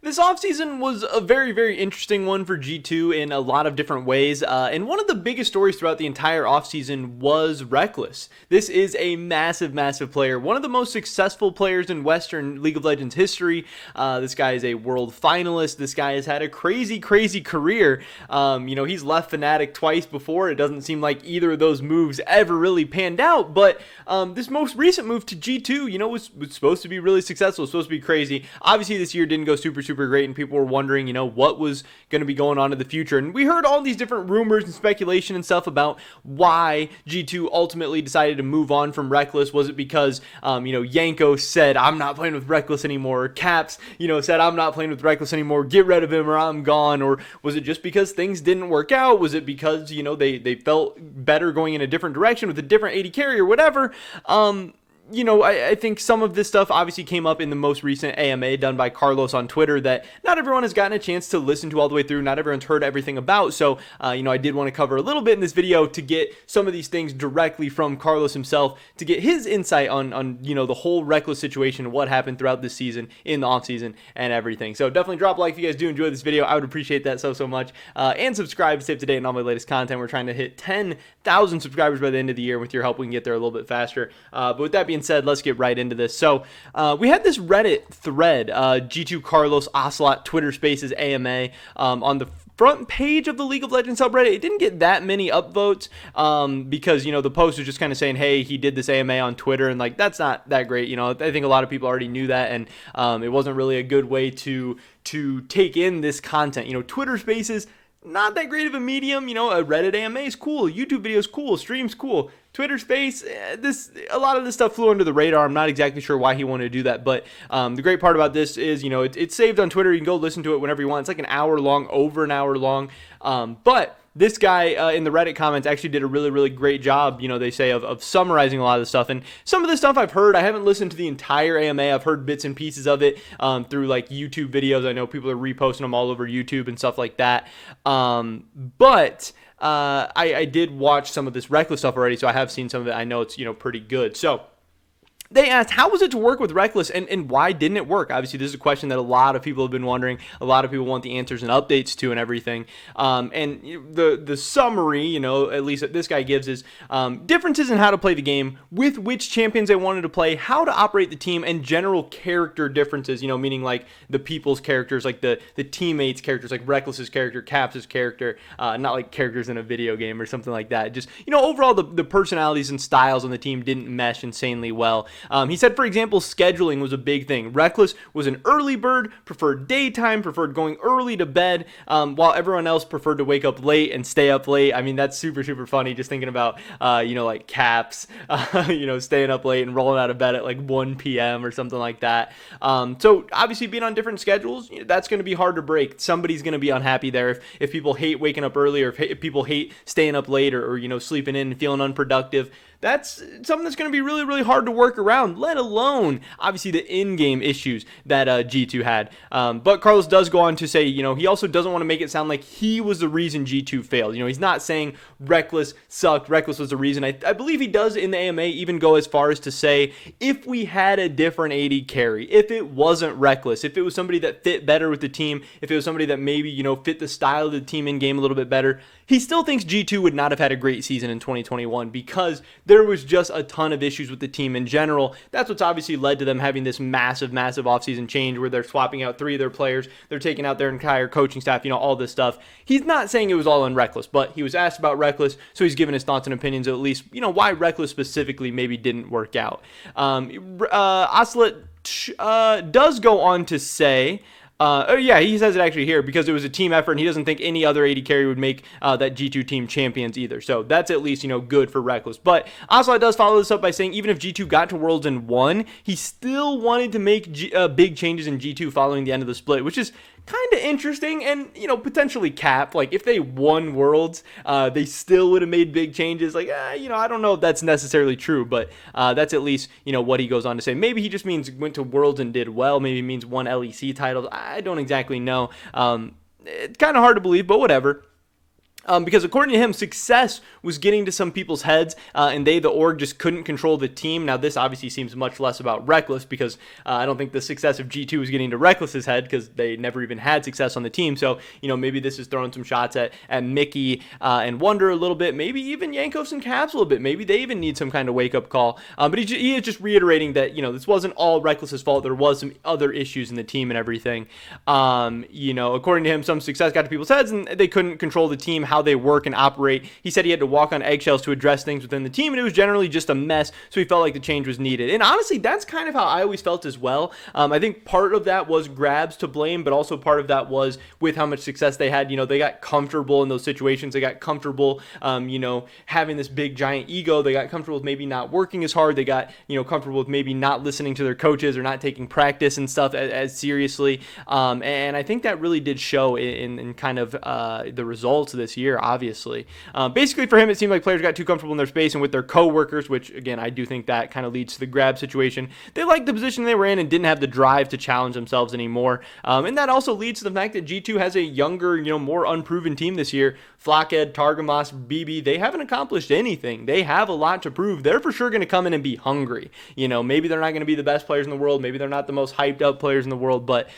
This offseason was a very, very interesting one for G2 in a lot of different ways, and one of the biggest stories throughout the entire offseason was Rekkles. This is a massive, massive player, one of the most successful players in Western League of Legends history. This guy is a world finalist. This guy has had a crazy, crazy career. He's left Fnatic twice before. It doesn't seem like either of those moves ever really panned out, but this most recent move to G2, was supposed to be really successful, supposed to be crazy. Obviously, this year didn't go super great, and people were wondering, what was going to be going on in the future. And we heard all these different rumors and speculation and stuff about why G2 ultimately decided to move on from Rekkles. Was it because, Yanko said, I'm not playing with Rekkles anymore, or Caps, said, I'm not playing with Rekkles anymore, get rid of him or I'm gone? Or was it just because things didn't work out? Was it because, they felt better going in a different direction with a different AD carry or whatever? I think some of this stuff obviously came up in the most recent AMA done by Carlos on Twitter that not everyone has gotten a chance to listen to all the way through. Not everyone's heard everything about. So, I did want to cover a little bit in this video to get some of these things directly from Carlos himself, to get his insight on the whole Rekkles situation, what happened throughout this season, in the offseason, and everything. So definitely drop a like if you guys do enjoy this video. I would appreciate that so much. And subscribe to stay up to date on all my latest content. We're trying to hit 10,000 subscribers by the end of the year. With your help, we can get there a little bit faster. But with that being said, let's get right into this. So we had this Reddit thread, G2 Carlos Ocelot Twitter Spaces AMA, on the front page of the League of Legends subreddit. It didn't get that many upvotes because, the post was just kind of saying, hey, he did this AMA on Twitter, and like, that's not that great. I think a lot of people already knew that, and it wasn't really a good way to take in this content. Twitter Spaces, not that great of a medium. A Reddit AMA is cool, YouTube videos cool, streams cool. Twitter Space, a lot of this stuff flew under the radar. I'm not exactly sure why he wanted to do that, but the great part about this is, it's saved on Twitter. You can go listen to it whenever you want. It's like an hour long, over an hour long. But this guy in the Reddit comments actually did a really, really great job, they say, of summarizing a lot of the stuff. And some of the stuff I've heard, I haven't listened to the entire AMA. I've heard bits and pieces of it through like YouTube videos. I know people are reposting them all over YouTube and stuff like that. But I did watch some of this Rekkles stuff already, so I have seen some of it. I know it's, pretty good. So they asked, how was it to work with Rekkles, and why didn't it work? Obviously, this is a question that a lot of people have been wondering. A lot of people want the answers and updates to and everything. And the summary, at least that this guy gives is differences in how to play the game, with which champions they wanted to play, how to operate the team, and general character differences, meaning like the people's characters, like the teammates' characters, like Rekkles' character, Caps' character, not like characters in a video game or something like that. Just, overall, the personalities and styles on the team didn't mesh insanely well. He said, for example, scheduling was a big thing. Rekkles was an early bird, preferred daytime, preferred going early to bed, while everyone else preferred to wake up late and stay up late. I mean, that's super funny, just thinking about, like Caps, staying up late and rolling out of bed at like 1 p.m. or something like that. So obviously being on different schedules, that's going to be hard to break. Somebody's going to be unhappy there if people hate waking up early, or if people hate staying up late, or sleeping in and feeling unproductive. That's something that's going to be really, really hard to work around, let alone, obviously, the in-game issues that G2 had. But Carlos does go on to say, he also doesn't want to make it sound like he was the reason G2 failed. He's not saying Rekkles sucked, Rekkles was the reason. I believe he does in the AMA even go as far as to say, if we had a different AD carry, if it wasn't Rekkles, if it was somebody that fit better with the team, if it was somebody that maybe, fit the style of the team in-game a little bit better, he still thinks G2 would not have had a great season in 2021 because there was just a ton of issues with the team in general. That's what's obviously led to them having this massive offseason change where they're swapping out 3 of their players. They're taking out their entire coaching staff, all this stuff. He's not saying it was all on Rekkles, but he was asked about Rekkles, so he's given his thoughts and opinions of at least, why Rekkles specifically maybe didn't work out. Ocelot does go on to say, he says it actually here, because it was a team effort, and he doesn't think any other AD carry would make that G2 team champions either. So that's at least, good for Rekkles. But Ocelot does follow this up by saying even if G2 got to Worlds and won, he still wanted to make big changes in G2 following the end of the split, which is kind of interesting, and potentially Cap, like if they won Worlds, they still would have made big changes. Like I don't know if that's necessarily true, but that's at least what he goes on to say. Maybe he just means went to Worlds and did well. Maybe he means won LEC titles. I don't exactly know. It's kind of hard to believe, but whatever. Because according to him, success was getting to some people's heads, and the org, just couldn't control the team. Now, this obviously seems much less about Rekkles, because I don't think the success of G2 was getting to Rekkles' head, because they never even had success on the team. So, maybe this is throwing some shots at Mickey and Wonder a little bit, maybe even Jankos and Caps a little bit. Maybe they even need some kind of wake-up call. But he is just reiterating that, this wasn't all Rekkles' fault. There was some other issues in the team and everything. According to him, some success got to people's heads, and they couldn't control the team, how they work and operate. He said he had to walk on eggshells to address things within the team, and it was generally just a mess, so he felt like the change was needed. And honestly, that's kind of how I always felt as well. I think part of that was Grabs to blame, but also part of that was with how much success they had. They got comfortable in those situations. They got comfortable, having this big giant ego. They got comfortable with maybe not working as hard. They got, comfortable with maybe not listening to their coaches or not taking practice and stuff as seriously. And I think that really did show in kind of the results this year. Obviously, basically for him, it seemed like players got too comfortable in their space and with their co-workers, which again, I do think that kind of leads to the Grab situation. They liked the position they were in and didn't have the drive to challenge themselves anymore. And that also leads to the fact that G2 has a younger, more unproven team this year. Flockhead, Targamas, BB, they haven't accomplished anything. They have a lot to prove. They're for sure going to come in and be hungry. Maybe they're not going to be the best players in the world. Maybe they're not the most hyped up players in the world, but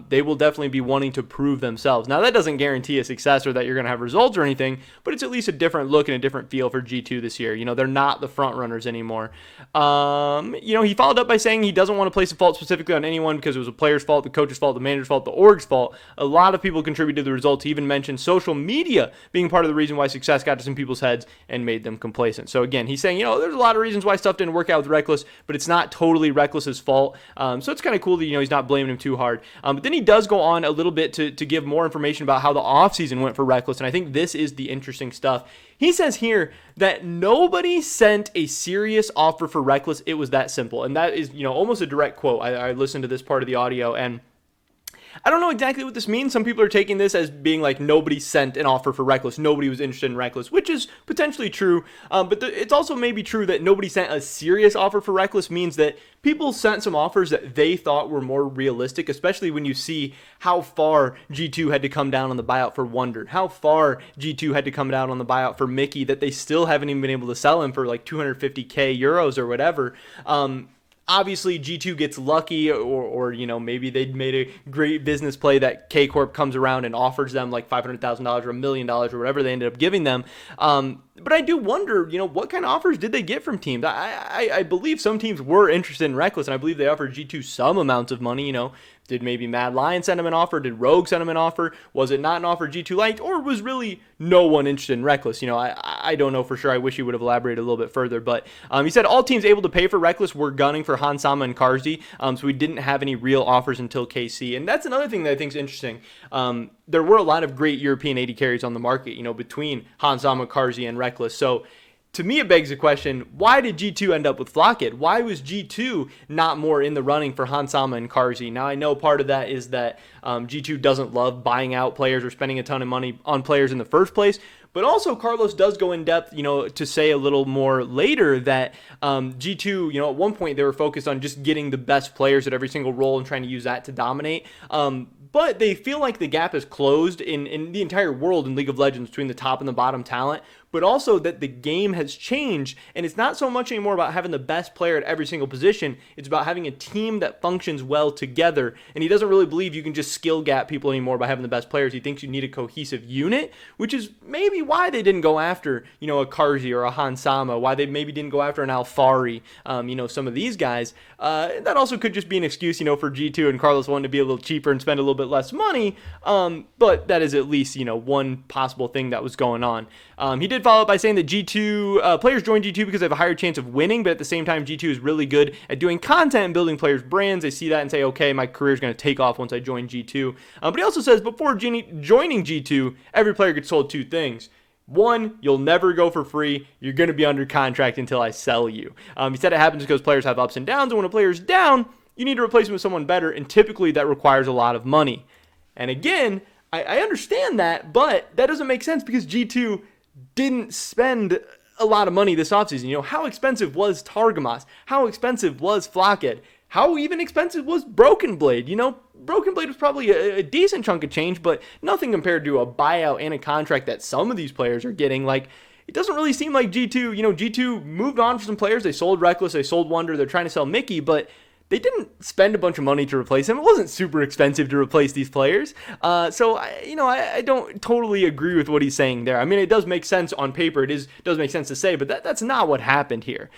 they will definitely be wanting to prove themselves. Now, that doesn't guarantee a success or that you're going to have results or anything, but it's at least a different look and a different feel for G2 this year. They're not the front runners anymore. He followed up by saying he doesn't want to place the fault specifically on anyone because it was a player's fault, the coach's fault, the manager's fault, the org's fault. A lot of people contributed to the results. He even mentioned social media being part of the reason why success got to some people's heads and made them complacent. So again, he's saying, there's a lot of reasons why stuff didn't work out with Rekkles, but it's not totally Rekkles' fault. So it's kind of cool that, he's not blaming him too hard. But then he does go on a little bit to give more information about how the offseason went for Rekkles, and I think this is the interesting stuff. He says here that nobody sent a serious offer for Rekkles. It was that simple. And that is, almost a direct quote. I listened to this part of the audio, and I don't know exactly what this means. Some people are taking this as being like nobody sent an offer for Rekkles. Nobody was interested in Rekkles, which is potentially true. But it's also maybe true that nobody sent a serious offer for Rekkles means that people sent some offers that they thought were more realistic, especially when you see how far G2 had to come down on the buyout for Wonder, how far G2 had to come down on the buyout for Mickey, that they still haven't even been able to sell him for like 250k euros or whatever. Obviously, G2 gets lucky, or maybe they'd made a great business play that K Corp comes around and offers them like $500,000 or $1 million or whatever they ended up giving them. But I do wonder, what kind of offers did they get from teams? I believe some teams were interested in Rekkles, and I believe they offered G2 some amounts of money. Did maybe Mad Lion send him an offer? Did Rogue send him an offer? Was it not an offer G2 liked, or was really no one interested in Rekkles? I don't know for sure. I wish he would have elaborated a little bit further, but he said all teams able to pay for Rekkles were gunning for Hansama and Karzi, so we didn't have any real offers until KC, and that's another thing that I think is interesting. There were a lot of great European AD carries on the market, between Hansama, Karzi, and Rekkles, so to me, it begs the question, why did G2 end up with Flockhead? Why was G2 not more in the running for Hansama and Karzi? Now, I know part of that is that G2 doesn't love buying out players or spending a ton of money on players in the first place, but also Carlos does go in depth, to say a little more later that G2, at one point they were focused on just getting the best players at every single role and trying to use that to dominate. But they feel like the gap is closed in the entire world in League of Legends between the top and the bottom talent, but also that the game has changed, and it's not so much anymore about having the best player at every single position. It's about having a team that functions well together, and he doesn't really believe you can just skill gap people anymore by having the best players. He thinks you need a cohesive unit, which is maybe why they didn't go after, a Karzi or a Hansama, why they maybe didn't go after an Alfari, some of these guys. That also could just be an excuse, for G2 and Carlos wanting to be a little cheaper and spend a little bit less money, but that is at least, one possible thing that was going on. He did follow up by saying that G2 players join G2 because they have a higher chance of winning, but at the same time, G2 is really good at doing content and building players' brands. They see that and say, okay, my career is going to take off once I join G2. But he also says before joining G2, every player gets told two things. One, you'll never go for free. You're going to be under contract until I sell you. He said it happens because players have ups and downs, and when a player's down, you need to replace him with someone better, and typically that requires a lot of money. And again, I understand that, but that doesn't make sense because G2 didn't spend a lot of money this offseason. How expensive was Targamas? How expensive was Flockhead? How even expensive was Broken Blade? Broken Blade was probably a decent chunk of change, but nothing compared to a buyout and a contract that some of these players are getting. Like, it doesn't really seem like G2, G2 moved on for some players. They sold Rekkles, they sold Wonder, they're trying to sell Mickey, but they didn't spend a bunch of money to replace him. It wasn't super expensive to replace these players. So I don't totally agree with what he's saying there. I mean, it does make sense on paper. Does make sense to say, but that's not what happened here.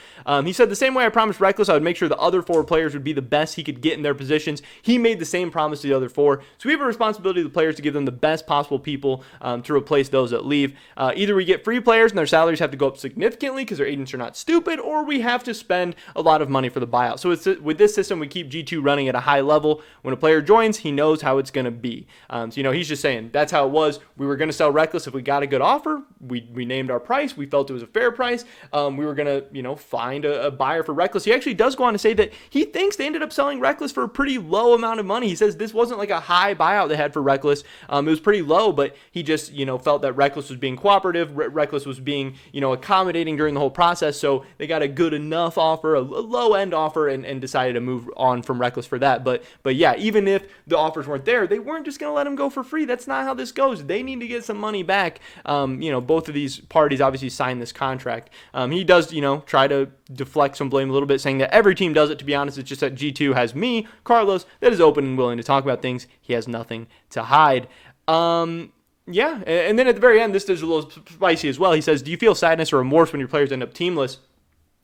He said, the same way I promised Rekkles I would make sure the other 4 players would be the best he could get in their positions. He made the same promise to the other 4. So we have a responsibility to the players to give them the best possible people to replace those that leave. Either we get free players and their salaries have to go up significantly because their agents are not stupid, or we have to spend a lot of money for the buyout. So with this system, we keep G2 running at a high level. When a player joins, he knows how it's going to be. So, he's just saying that's how it was. We were going to sell Rekkles if we got a good offer. We named our price. We felt it was a fair price. We were going to, find a buyer for Rekkles. He actually does go on to say that he thinks they ended up selling Rekkles for a pretty low amount of money. He says this wasn't like a high buyout they had for Rekkles. It was pretty low, but he just, felt that Rekkles was being cooperative. Rekkles was being, accommodating during the whole process. So they got a good enough offer, a low end offer, and decided to move on from Rekkles for that. But yeah, even if the offers weren't there, they weren't just going to let him go for free. That's not how this goes. They need to get some money back. Both of these parties obviously signed this contract. He does, try to deflect some blame a little bit, saying that every team does it. To be honest, it's just that G2 has me, Carlos, that is open and willing to talk about things. He has nothing to hide. Yeah, and then at the very end, this is a little spicy as well. He says, do you feel sadness or remorse when your players end up teamless?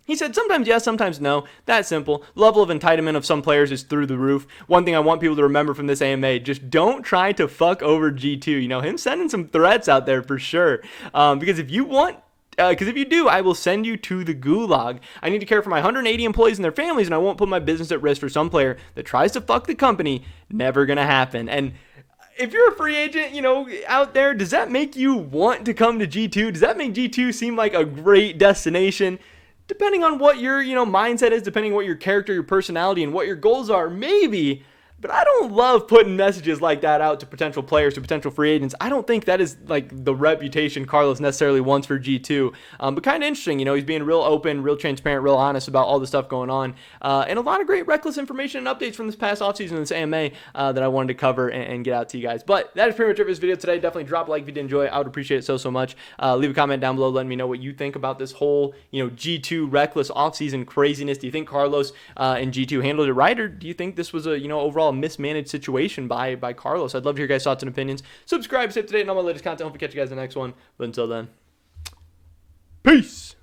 He said, sometimes yes, sometimes no. That simple. Level of entitlement of some players is through the roof. One thing I want people to remember from this AMA, just don't try to fuck over G2. Him sending some threats out there for sure. Because if you do, I will send you to the gulag. I need to care for my 180 employees and their families, and I won't put my business at risk for some player that tries to fuck the company. Never gonna happen. And if you're a free agent, out there, does that make you want to come to G2? Does that make G2 seem like a great destination? Depending on what your, mindset is, depending on what your character, your personality, and what your goals are, maybe. But I don't love putting messages like that out to potential players, to potential free agents. I don't think that is like the reputation Carlos necessarily wants for G2. But kind of interesting, he's being real open, real transparent, real honest about all the stuff going on. And a lot of great Rekkles information and updates from this past offseason in this AMA that I wanted to cover and get out to you guys. But that is pretty much it for this video today. Definitely drop a like if you did enjoy it. I would appreciate it so much. Leave a comment down below letting me know what you think about this whole, G2 Rekkles offseason craziness. Do you think Carlos and G2 handled it right? Or do you think this was a, overall mismanaged situation by Carlos? I'd love to hear your guys' thoughts and opinions. Subscribe, stay up to date on all my latest content. Hope to catch you guys in the next one. But until then, peace.